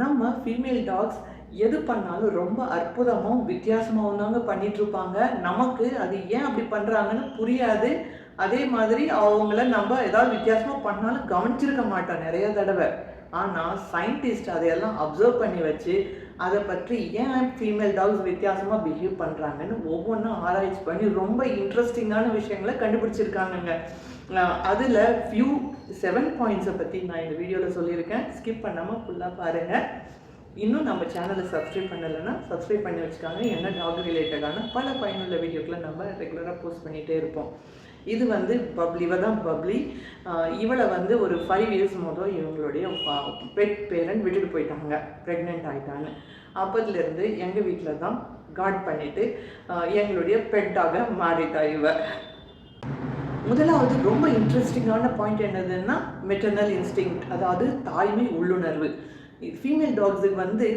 நம்ம female tax எது பண்ணாலும் ரொம்ப அற்புதமும் வித்தியாசமாகவும் தாங்க பண்ணிட்டு இருப்பாங்க. நமக்கு அது ஏன் அப்படி பண்றாங்கன்னு புரியாது. அதே மாதிரி அவங்கள நம்ம ஏதாவது வித்தியாசமா பண்ணாலும் கவனிச்சிருக்க மாட்டோம் நிறைய தடவை. ஆனால் சயின்டிஸ்ட் அதையெல்லாம் அப்சர்வ் பண்ணி வச்சு அதை பற்றி ஏன் ஃபீமேல் டாக்ஸ் வித்தியாசமாக பிஹேவ் பண்ணுறாங்கன்னு ஒவ்வொன்றும் ஆராய்ச்சி பண்ணி ரொம்ப இன்ட்ரெஸ்டிங்கான விஷயங்களை கண்டுபிடிச்சிருக்காங்கங்க. அதில் ஃபியூ 7 பாயிண்ட்ஸை பற்றி நான் இந்த வீடியோவில் சொல்லியிருக்கேன். ஸ்கிப் பண்ணாமல் ஃபுல்லாக பாருங்கள். இன்னும் நம்ம சேனலை சப்ஸ்கிரைப் பண்ணலைன்னா சப்ஸ்கிரைப் பண்ணி வச்சுக்காங்க. என்ன டாக் ரிலேட்டடான பல பயனுள்ள வீடியோக்களை நம்ம ரெகுலராக போஸ்ட் பண்ணிகிட்டே இருப்போம். இது வந்து பப்ளி, இவ தான் பப்ளி. இவளை வந்து ஒரு 5 இயர்ஸ் முதல் இவங்களுடைய பெட் பேரண்ட் விட்டுட்டு போயிட்டாங்க, ப்ரெக்னென்ட் ஆகிட்டான்னு. அப்போதுலேருந்து எங்கள் வீட்டில் தான் கார்ட் பண்ணிவிட்டு எங்களுடைய பெட்டாக மாறிட்டா இவ. முதலாவது ரொம்ப இன்ட்ரெஸ்டிங்கான பாயிண்ட் என்னதுன்னா மெட்டர்னல் இன்ஸ்டிங், அதாவது தாய்மை உள்ளுணர்வு. ஃபீமேல் டாக்ஸுக்கு வந்து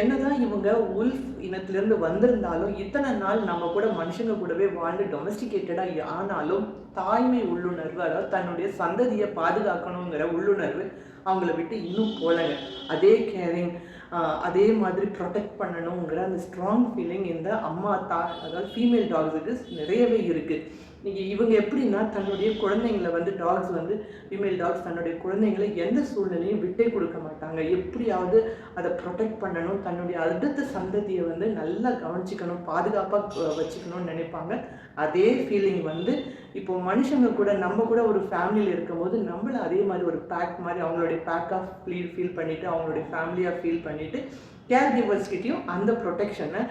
என்னதான் இவங்க உல்ஃப் இனத்திலிருந்து வந்திருந்தாலும் இத்தனை நாள் நம்ம கூட மனுஷங்க கூடவே வாழ்ந்து டொமஸ்டிகேட்டடாக ஆனாலும் தாய்மை உள்ளுணர்வு, அதாவது தன்னுடைய சந்ததியை பாதுகாக்கணுங்கிற உள்ளுணர்வு அவங்கள விட்டு இன்னும் போலங்க. அதே கேரிங், அதே மாதிரி ப்ரொடெக்ட் பண்ணணுங்கிற அந்த ஸ்ட்ராங் ஃபீலிங் இந்த அம்மா அதாவது ஃபீமேல் டாக்ஸுக்கு நிறையவே இருக்குது. இவங்க எப்படின்னா தன்னுடைய குழந்தைங்களை வந்து டாக்ஸ் வந்து ஃபீமேல் டாக்ஸ் தன்னுடைய குழந்தைங்களை எந்த சூழ்நிலையும் விட்டே கொடுக்க மாட்டாங்க. எப்படியாவது அதை ப்ரொடெக்ட் பண்ணணும், தன்னுடைய அடுத்த சந்ததியை வந்து நல்லா கவனிச்சிக்கணும், பாதுகாப்பாக வச்சுக்கணும்னு நினைப்பாங்க. அதே ஃபீலிங் வந்து இப்போ மனுஷங்க கூட நம்ம கூட ஒரு ஃபேமிலியில் இருக்கும்போது நம்மளை அதே மாதிரி ஒரு பேக் மாதிரி அவங்களுடைய பேக்காக ஃபீல் பண்ணிவிட்டு அவங்களுடைய ஃபேமிலியாக ஃபீல் பண்ணிவிட்டு கேர் கிவர்ஸ்கிட்டையும் அந்த ப்ரொடெக்ஷனை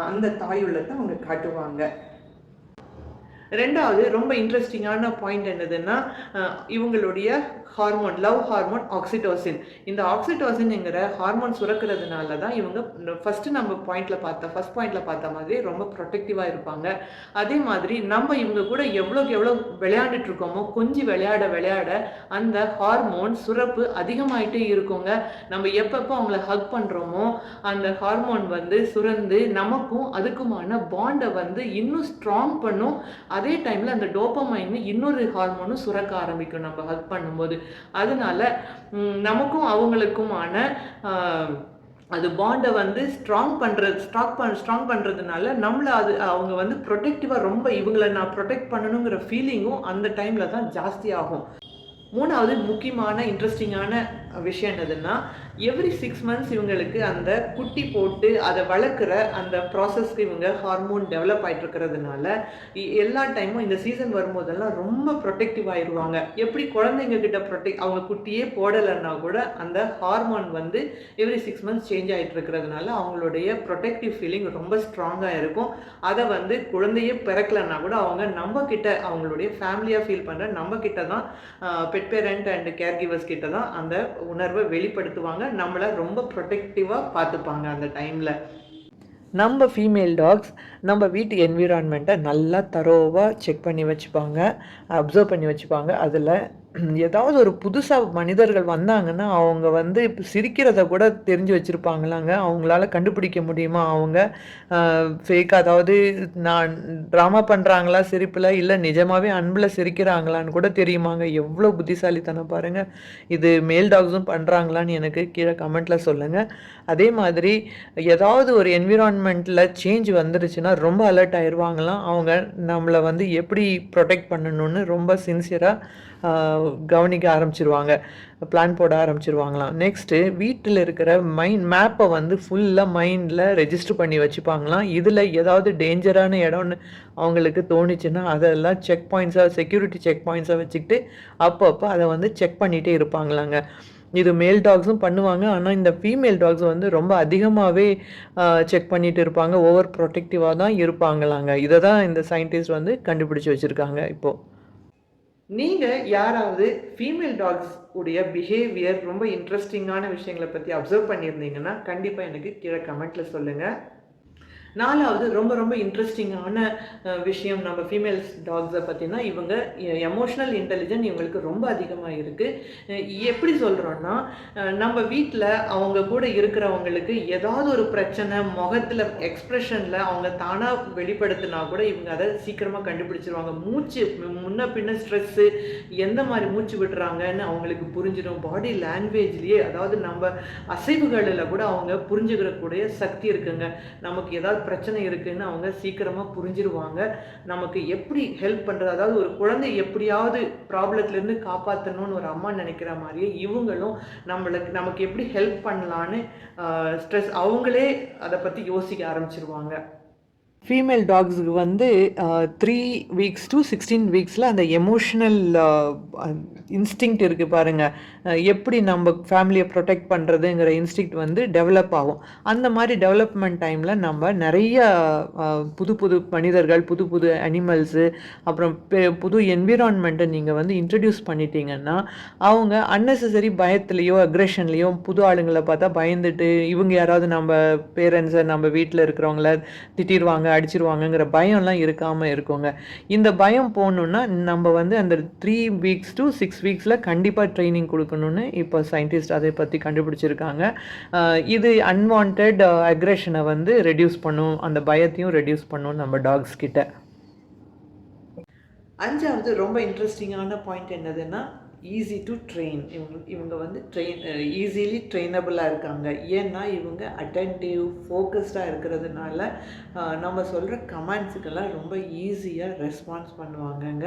அந்த தாயுள்ளத்தை அவங்க காட்டுவாங்க. ரெண்டாவது ரொம்ப இன்ட்ரெஸ்டிங்கான பாயிண்ட் என்னதுன்னா இவங்களுடைய ஹார்மோன், லவ் ஹார்மோன் ஆக்சிடோசின். இந்த ஆக்சிடோசின்ங்கிற ஹார்மோன் சுரக்கிறதுனால தான் இவங்க ஃபஸ்ட் பாயிண்ட்ல பார்த்த மாதிரி ரொம்ப ப்ரொடெக்டிவாக இருப்பாங்க. அதே மாதிரி நம்ம இவங்க கூட எவ்வளோக்கு எவ்வளோ விளையாண்டுட்டு இருக்கோமோ கொஞ்சம் விளையாட அந்த ஹார்மோன் சுரப்பு அதிகமாயிட்டே இருக்குங்க. நம்ம எப்பப்போ அவங்கள ஹக் பண்ணுறோமோ அந்த ஹார்மோன் வந்து சுரந்து நமக்கும் அதுக்குமான பாண்டை வந்து இன்னும் ஸ்ட்ராங் பண்ணும். அதே டைமில் அந்த டோபமைன் இன்னொரு ஹார்மோனும் சுரக்க ஆரம்பிக்கும் நம்ம ஹக் பண்ணும்போது. அதனால நமக்கும் அவங்களுக்குமான அது பாண்டை வந்து ஸ்ட்ராங் பண்ணுறதுனால நம்மளை அவங்க வந்து ப்ரொடெக்டிவாக ரொம்ப இவங்களை நான் ப்ரொடெக்ட் பண்ணணுங்கிற ஃபீலிங்கும் அந்த டைமில் தான் ஜாஸ்தி ஆகும். மூணாவது முக்கியமான இன்ட்ரெஸ்டிங்கான விஷயம் என்னதுன்னா எவ்ரி 6 months இவங்களுக்கு அந்த குட்டி போட்டு அதை வளர்க்குற அந்த ப்ராசஸ்க்கு இவங்க ஹார்மோன் டெவலப் ஆகிட்டு இருக்கிறதுனால எல்லா டைமும் இந்த சீசன் வரும்போதெல்லாம் ரொம்ப ப்ரொடெக்டிவ் ஆயிடுவாங்க. எப்படி குழந்தைங்க கிட்ட அவங்க குட்டியே போடலைன்னா கூட அந்த ஹார்மோன் வந்து எவ்ரி 6 months சேஞ்ச் ஆகிட்டு இருக்கிறதுனால அவங்களுடைய ப்ரொடெக்டிவ் ஃபீலிங் ரொம்ப ஸ்ட்ராங்காக இருக்கும். அதை வந்து குழந்தையே பிறக்கலைன்னா கூட அவங்க நம்ம கிட்ட அவங்களுடைய ஃபேமிலியாக ஃபீல் பண்ணுற நம்ம கிட்ட தான் pet parent and caregivers கிட்ட தான் அந்த உணர்வை வெளிப்படுத்துவாங்க. நம்மளை ரொம்ப ப்ரொடெக்டிவாக பார்த்துப்பாங்க அந்த டைமில். நம்ம ஃபீமேல் டாக்ஸ் நம்ம வீட்டு என்விரான்மெண்ட்டை நல்லா தரோவாக செக் பண்ணி வச்சுப்பாங்க, அப்சர்வ் பண்ணி வச்சுப்பாங்க. அதில் ஏதாவது ஒரு புதுசாக மனிதர்கள் வந்தாங்கன்னா அவங்க வந்து இப்போ சிரிக்கிறத கூட தெரிஞ்சு வச்சுருப்பாங்களாங்க. அவங்களால கண்டுபிடிக்க முடியுமா அவங்க ஃபேக், அதாவது நான் ட்ராமா பண்ணுறாங்களா சிரிப்பில், இல்லை நிஜமாகவே அன்பில் சிரிக்கிறாங்களான்னு கூட தெரியுமாங்க. எவ்வளோ புத்திசாலித்தனம் பாருங்கள். இது மேல் டாக்ஸும் பண்ணுறாங்களான்னு எனக்கு கீழே கமெண்ட்டில் சொல்லுங்கள். அதே மாதிரி ஏதாவது ஒரு என்விரான்மெண்ட்டில் சேஞ்ச் வந்துருச்சுன்னா ரொம்ப அலர்ட் ஆயிடுவாங்களாம். அவங்க நம்மளை வந்து எப்படி ப்ரொடெக்ட் பண்ணணும்னு ரொம்ப சின்சியராக கவனிக்க ஆரம்பிச்சிருவாங்க, பிளான் போட ஆரம்பிச்சிருவாங்களாம். நெக்ஸ்ட்டு வீட்டில் இருக்கிற மேப்பை வந்து ஃபுல்லாக மைண்டில் ரெஜிஸ்டர் பண்ணி வச்சுப்பாங்களாம். இதில் ஏதாவது டேஞ்சரான இடம்னு அவங்களுக்கு தோணுச்சுன்னா அதெல்லாம் செக் பாயிண்ட்ஸாக, செக்யூரிட்டி செக் பாயிண்ட்ஸாக வச்சுக்கிட்டு அப்பப்போ அதை வந்து செக் பண்ணிகிட்டே இருப்பாங்களாங்க. இது மேல் டாக்ஸும் பண்ணுவாங்க. ஆனால் இந்த ஃபீமேல் டாக்ஸ் வந்து ரொம்ப அதிகமாகவே செக் பண்ணிட்டு இருப்பாங்க, ஓவர் ப்ரொடெக்டிவாக தான் இருப்பாங்களாங்க. இதை தான் இந்த சயின்டிஸ்ட் வந்து கண்டுபிடிச்சி வச்சுருக்காங்க. இப்போது நீங்கள் யாராவது ஃபீமேல் டாக்ஸ் உடைய பிஹேவியர் ரொம்ப இன்ட்ரெஸ்டிங்கான விஷயங்களை பற்றி அப்சர்வ் பண்ணியிருந்தீங்கன்னா கண்டிப்பாக எனக்கு கீழே கமெண்ட்டில் சொல்லுங்கள். 4வது ரொம்ப ரொம்ப இன்ட்ரெஸ்டிங்கான விஷயம் நம்ம ஃபீமேல்ஸ் டாக்ஸை பற்றினா, இவங்க எமோஷ்னல் இன்டெலிஜென்ட் இவங்களுக்கு ரொம்ப அதிகமாக இருக்குது. எப்படி சொல்கிறோன்னா, நம்ம வீட்டில் அவங்க கூட இருக்கிறவங்களுக்கு ஏதாவது ஒரு பிரச்சனை முகத்தில் எக்ஸ்ப்ரெஷனில் அவங்க தானாக வெளிப்படுத்தினா கூட இவங்க அதை சீக்கிரமாக கண்டுபிடிச்சிருவாங்க. மூச்சு முன்ன பின்ன ஸ்ட்ரெஸ்ஸு எந்த மாதிரி மூச்சு விடுறாங்கன்னு அவங்களுக்கு புரிஞ்சிடும். பாடி லாங்குவேஜ்லேயே, அதாவது நம்ம அசைவுகளில் கூட அவங்க புரிஞ்சுக்கிறக்கூடிய சக்தி இருக்குங்க. நமக்கு ஏதாவது பிரச்சனை இருக்குன்னு அவங்க சீக்கிரமாக புரிஞ்சிருவாங்க. நமக்கு எப்படி ஹெல்ப் பண்ணுறது, அதாவது ஒரு குழந்தை எப்படியாவது ப்ராப்ளத்துலேருந்து காப்பாற்றணும்னு ஒரு அம்மா நினைக்கிற மாதிரியே இவங்களும் நமக்கு எப்படி ஹெல்ப் பண்ணலான்னு ஸ்ட்ரெஸ் அவங்களே அதை பற்றி யோசிக்க ஆரம்பிச்சிருவாங்க. ஃபீமேல் டாக்ஸுக்கு வந்து 3 வீக்ஸ் டு 16 வீக்ஸில் அந்த எமோஷ்னல் இன்ஸ்டிங்க்ட் இருக்குது பாருங்கள், எப்படி நம்ம ஃபேமிலியை ப்ரொடெக்ட் பண்ணுறதுங்கிற இன்ஸ்டிங்க்ட் வந்து டெவலப் ஆகும். அந்த மாதிரி டெவலப்மெண்ட் டைமில் நம்ம நிறைய புது புது மனிதர்கள், புது புது அனிமல்ஸு, அப்புறம் புது என்விரான்மெண்ட்டை நீங்கள் வந்து இன்ட்ரடியூஸ் பண்ணிட்டீங்கன்னா அவங்க அன்னெசரி பயத்துலேயோ அக்ரெஷன்லேயோ புது ஆளுங்களை பார்த்தா பயந்துட்டு இவங்க யாராவது நம்ம பேரண்ட்ஸை நம்ம வீட்டில் இருக்கிறவங்கள திட்டிடுவாங்க, அடிச்சிருவாங்கங்கிற பயம்லாம் இருக்காமல் இருக்குங்க. இந்த பயம் போகணுன்னா நம்ம வந்து அந்த 3 வீக்ஸ் டு 6 வீக்ஸில் கண்டிப்பாக ட்ரைனிங் கொடுக்கணும்னு இப்போ சயின்டிஸ்ட் அதை பற்றி கண்டுபிடிச்சிருக்காங்க. இது அன்வான்ட் அக்ரெஷனை வந்து ரெடியூஸ் பண்ணும், அந்த பயத்தையும் ரெடியூஸ் பண்ணும் நம்ம டாக்ஸ் கிட்ட. 5வது ரொம்ப இன்ட்ரெஸ்டிங்கான பாயிண்ட் என்னதுன்னா, ஈஸி டு ட்ரெயின். இவங்க வந்து ஈஸிலி ட்ரெயினபிளாக இருக்காங்க. ஏன்னா இவங்க அட்டென்டிவ் ஃபோக்கஸ்டாக இருக்கிறதுனால நம்ம சொல்கிற கமெண்ட்ஸுக்கெல்லாம் ரொம்ப ஈஸியாக ரெஸ்பான்ஸ் பண்ணுவாங்கங்க.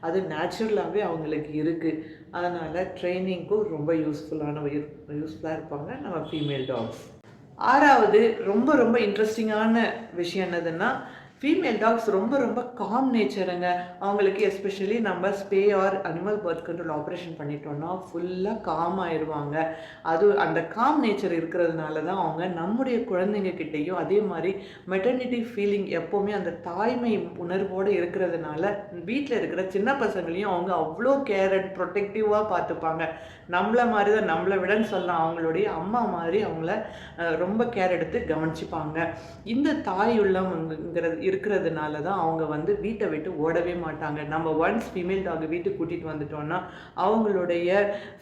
அது நேச்சுரலாகவே அவங்களுக்கு இருக்குது. அதனால் ட்ரைனிங்க்கும் ரொம்ப யூஸ்ஃபுல்லாக இருப்பாங்க நம்ம ஃபீமேல் டாக்ஸ். 6வது ரொம்ப ரொம்ப இன்ட்ரெஸ்டிங்கான விஷயம் என்னதுன்னா, ஃபீமேல் டாக்ஸ் ரொம்ப ரொம்ப காம் நேச்சருங்க. அவங்களுக்கு எஸ்பெஷலி நம்ம ஸ்பே ஆர் அனிமல் பர்த் கண்ட்ரோல் ஆப்ரேஷன் பண்ணிட்டோன்னா ஃபுல்லாக காம் ஆயிடுவாங்க. அது அந்த காம் நேச்சர் இருக்கிறதுனால தான் அவங்க நம்முடைய குழந்தைங்க கிட்டேயும் அதே மாதிரி மெட்டர்னிட்டி ஃபீலிங் எப்போவுமே அந்த தாய்மை உணர்வோடு இருக்கிறதுனால வீட்டில் இருக்கிற சின்ன பசங்களையும் அவங்க அவ்வளோ கேர் அண்ட் ப்ரொடெக்டிவாக பார்த்துப்பாங்க. நம்மளை மாதிரி தான், நம்மளை விடன்னு சொல்லலாம், அவங்களுடைய அம்மா மாதிரி அவங்கள ரொம்ப கேர் எடுத்து கவனிச்சுப்பாங்க. இந்த தாய் உள்ளம்ங்கிறது இருக்கிறதுனால தான் அவங்க வந்து வீட்டை விட்டு ஓடவே மாட்டாங்க. நம்ம ஒன்ஸ் ஃபீமேல் டாக் வீட்டுக்கு கூட்டிகிட்டு வந்துட்டோம்னா அவங்களுடைய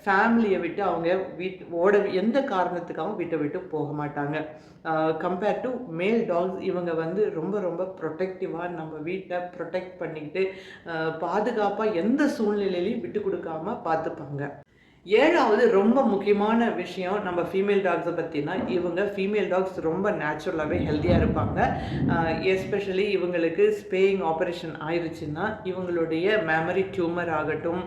ஃபேமிலியை விட்டு அவங்க எந்த காரணத்துக்காகவும் வீட்டை விட்டு போக மாட்டாங்க. கம்பேர் டு மேல் டாக்ஸ் இவங்க வந்து ரொம்ப ரொம்ப ப்ரொடெக்டிவாக நம்ம வீட்டை ப்ரொடெக்ட் பண்ணிக்கிட்டு பாதுகாப்பாக எந்த சூழ்நிலையிலையும் விட்டு கொடுக்காம பார்த்துப்பாங்க. 7வது ரொம்ப முக்கியமான விஷயம் நம்ம ஃபீமேல் டாக்ஸை பற்றினா, இவங்க ஃபீமேல் டாக்ஸ் ரொம்ப நேச்சுரலாகவே ஹெல்த்தியாக இருப்பாங்க. எஸ்பெஷலி இவங்களுக்கு ஸ்பேயிங் ஆப்ரேஷன் ஆயிடுச்சுன்னா இவங்களுடைய மெமரி டியூமர் ஆகட்டும்,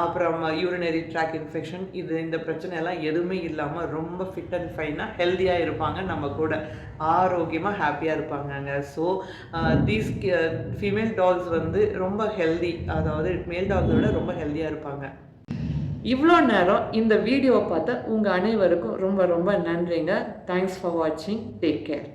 அப்புறம் யூரினரி ட்ராக் இன்ஃபெக்ஷன், இந்த பிரச்சனையெல்லாம் எதுவுமே இல்லாமல் ரொம்ப ஃபிட் அண்ட் ஃபைனாக ஹெல்த்தியாக இருப்பாங்க, நம்ம கூட ஆரோக்கியமாக ஹாப்பியாக இருப்பாங்கங்க. ஸோ தீஸ் ஃபீமேல் டாக்ஸ் வந்து ரொம்ப ஹெல்தி, அதாவது மேல் டாக்ஸை விட ரொம்ப ஹெல்த்தியாக இருப்பாங்க. இவ்வளோ நேரம் இந்த வீடியோவை பார்த்த உங்கள் அனைவருக்கும் ரொம்ப ரொம்ப நன்றிங்க. தேங்க்ஸ் ஃபார் வாட்சிங். Take care.